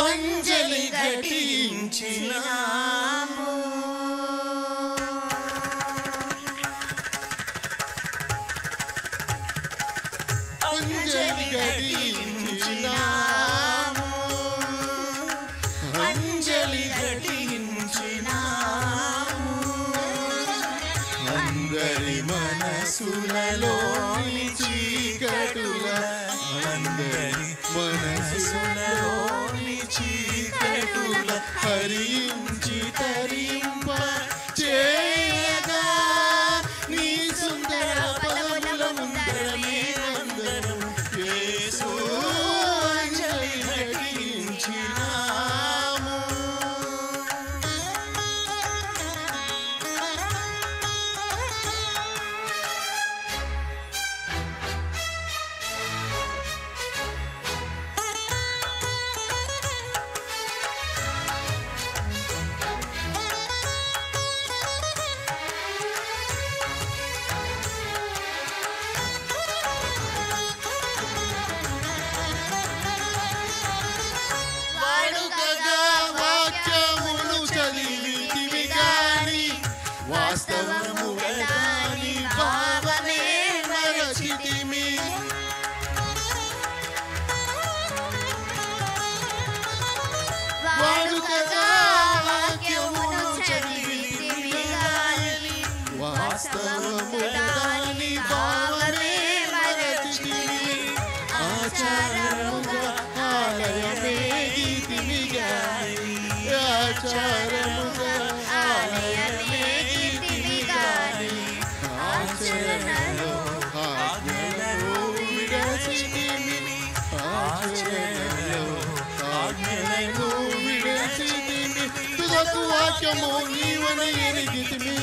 అంజలి ఘటించినాము అంజలి ఘటించినాము అంజలి ఘటించినాము అందరి మనసులలోని చీకటుల అందరి మనసులలోని చీకటుల హరించి తరింప చేయగా నీ సుందర పదముల ముందరమే అందరం యేసు అంజలి ఘటించినాము వాస్తవముగా దాని భావమే మరచితిమి వాడుకగా వాక్యమును చదివితిమి గాని వాస్తవముగా దాని భావమే మరచితిమి ఆచారముగా ఆలయమే గీతిమి గాని ఆచారముగా ఆలయమే ఆచరణలో ఆజ్ఞలను విడచితిమి ఆచరణలో ఆజ్ఞలను విడచితిమి తుదకు వాక్యము నీవని ఎరిగితిమి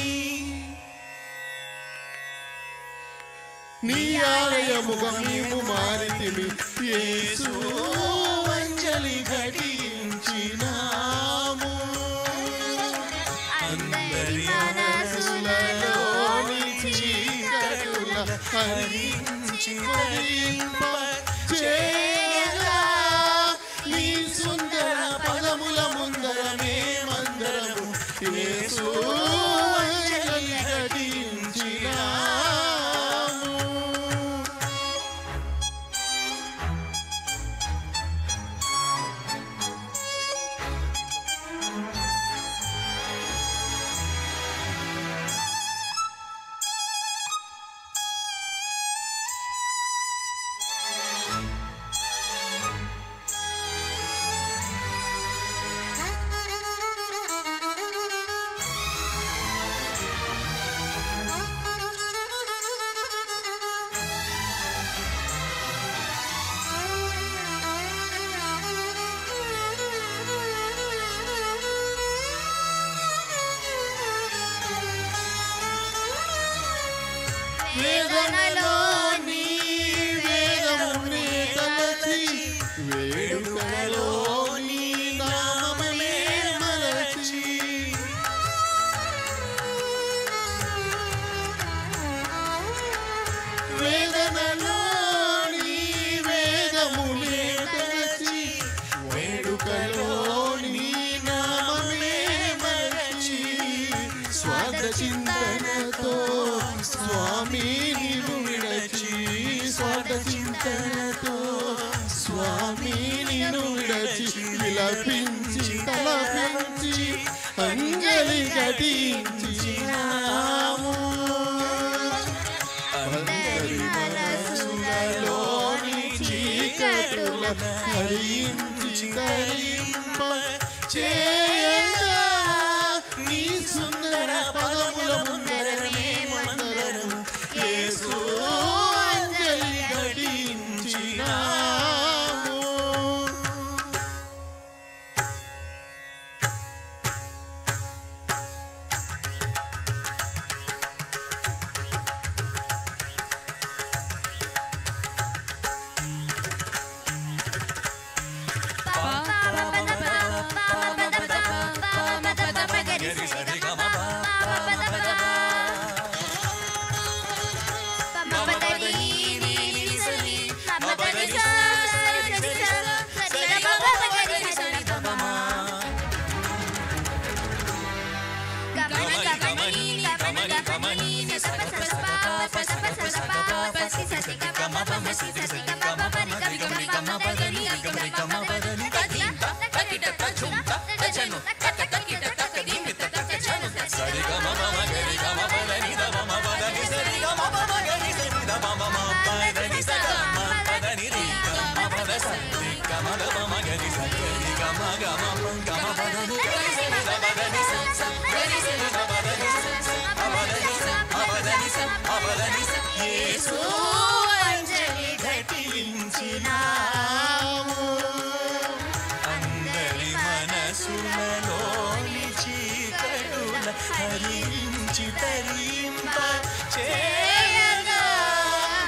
నీ ఆలయముగా మేము మారితిమి యేసు అంజలి ఘటించినాము అందరి మనసులలోని చీకటుల హరించి తరింప చేయగా నీ సుందర పదముల ముందర మేమందరము యేసు అంజలి ఘటించినాము వేదనలో నీ వేదమునే తలచి వేడుకలో నీ నామమే మరచి వేదనలో నీ వేదమునే తలచి వేడుకలో నీ నామమే మరచి స్వార్థ చింతనతో స్వామి నిన్ను విడచి స్వార్థ చింతనతో స్వామి నిన్ను విడచి విలపించి తలపించి అంజలి ఘటించినాము అందరి మనసులలోని చీకటుల హరించి తరింప చేయగా నీ సుందర పదముల ముందర మేమందరం యేసు అంజలి ఘటించినాము యేసు అంజలి ఘటించినావు అందరి మనసులలోని చీకటుల హరించి తరింప చేయగా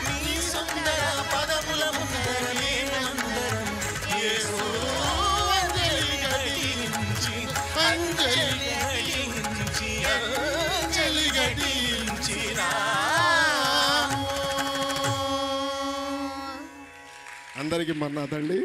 నీ సుందర పదముల ముందర మేమందరం యేసు అంజలి ఘటించి అందరికీ మన్నాతండి.